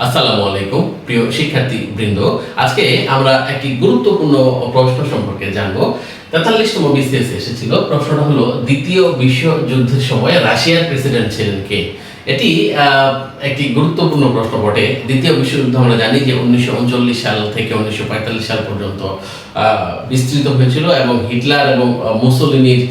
আসসালামু আলাইকুম প্রিয় শিক্ষার্থী বৃন্দ। আজকে আমরা একটি গুরুত্বপূর্ণ প্রশ্ন সম্পর্কে জানবো। 43তম বিসিএস এসেছিল। প্রশ্নটা হলো দ্বিতীয় বিশ্বযুদ্ধের সময় রাশিয়ার প্রেসিডেন্ট ছিলেন কে? এটি একটি গুরুত্বপূর্ণ প্রশ্ন বটে। দ্বিতীয় বিশ্বযুদ্ধ আমরা জানি যে 1939 সাল থেকে 1945 সাল পর্যন্ত বিস্তৃত হয়েছিল এবং হিটলার এবং মুসোলিনির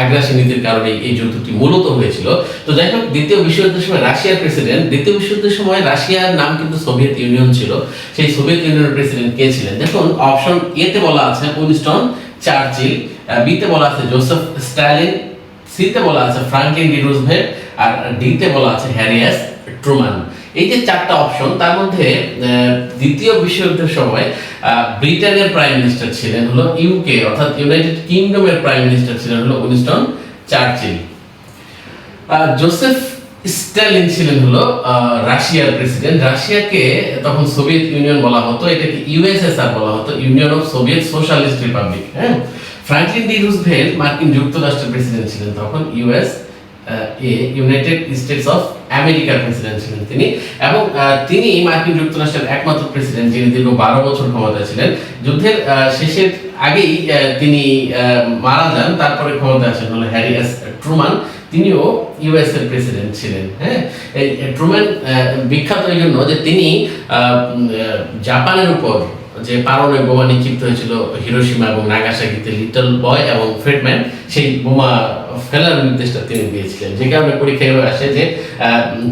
আগ্রাসী নীতির কারণে এই যুদ্ধটি মূলত হয়েছিল। তো যাই হোক, দ্বিতীয় বিশ্বযুদ্ধের সময় রাশিয়ার প্রেসিডেন্ট, দ্বিতীয় বিশ্বযুদ্ধের সময় রাশিয়ার নাম কিন্তু সোভিয়েত ইউনিয়ন ছিল। সেই সোভিয়েত ইউনিয়নের প্রেসিডেন্ট কে ছিলেন? দেখুন, অপশন এ তে বলা আছে উইনস্টন চার্চিল, বি তে বলা আছে জোসেফ স্ট্যালিন, সি তে বলা আছে ফ্রাঙ্কলিন ডি রুজভেল্ট, আর ডি তে বলা আছে হ্যারি এস ট্রুম্যান। এই যে চারটা অপশন, তার মধ্যে দ্বিতীয় বিশ্বযুদ্ধের সময় ব্রিটেনের প্রাইম মিনিস্টার ছিলেন হলো ইউকে অর্থাৎ ইউনাইটেড কিংডমের প্রাইম মিনিস্টার ছিলেন হলো উইনস্টন চার্চিল। জোসেফ স্ট্যালিন ছিলেন হলো রাশিয়ার প্রেসিডেন্ট। রাশিয়াকে তখন সোভিয়েত ইউনিয়ন বলা হতো, এটাকে ইউএসএসআর বলা হতো, union of Soviet socialist Republic. হ্যাঁ, ফ্রাঙ্কলিন ডি রুজভেল্ট মার্কিন যুক্তরাষ্ট্রের প্রেসিডেন্ট ছিলেন তখন, ইউনাইটেড স্টেটস অফ আমেরিকার প্রেসিডেন্ট ছিলেন তিনি, এবং তিনি মার্কিন যুক্তরাষ্ট্রের একমাত্র প্রেসিডেন্ট যিনি দীর্ঘ 12 বছর ক্ষমতায় ছিলেন। যুদ্ধের শেষের আগেই তিনি মারা যান। তারপরে ক্ষমতায় আসেন হলো হ্যারি এস ট্রুম্যান, তিনিও ইউএস এর প্রেসিডেন্ট ছিলেন। হ্যাঁ, এই ট্রুম্যান বিখ্যাত এই জন্য যে তিনি জাপানের উপর যে পারমাণবিক বোমা নিক্ষিপ্ত হয়েছিল হিরোশিমা এবং নাগাসাকিতে, লিটল বয় এবং ফ্রেডম্যান, সেই বোমা ফেলার নির্দেশটা তিনি দিয়েছিলেন। যে কারণে পরীক্ষায় আসে যে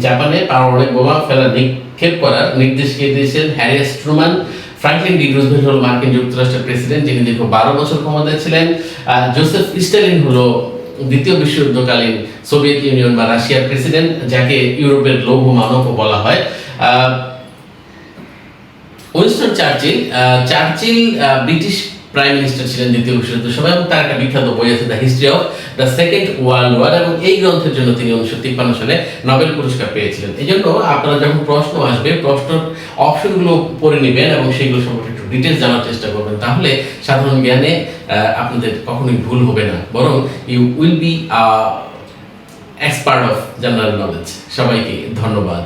জাপানে পারমাণবিক বোমা ফেলার নিক্ষেপ করার নির্দেশ কে দিয়েছিলেন? Harry S Truman. Franklin D Roosevelt হল মার্কিন যুক্তরাষ্ট্রের প্রেসিডেন্ট, যিনি দীর্ঘ 12 বছর ক্ষমতায় ছিলেন। জোসেফ স্ট্যালিন হলো দ্বিতীয় বিশ্বযুদ্ধকালীন সোভিয়েত ইউনিয়ন বা রাশিয়ার প্রেসিডেন্ট, যাকে ইউরোপের লৌহ মানবও বলা হয়। Winston Churchill British prime minister ছিলেন দ্বিতীয় বিশ্বযুদ্ধের সময়, এবং তার একটা বিখ্যাত বই আছে the history of the second world war, এবং এই গ্রন্থের জন্য তিনি 1953 সালে নোবেল পুরস্কার পেয়েছিলেন। এই জন্য আপনারা যখন প্রশ্ন আসবে, প্রশ্নের অপশনগুলো পড়ে নেবেন এবং সেগুলো সম্পর্কে একটু ডিটেলস জানার চেষ্টা করবেন, তাহলে সাধারণ জ্ঞানে আপনাদের কখনোই ভুল হবে না, বরং you will be expert of general knowledge. সবাইকে ধন্যবাদ।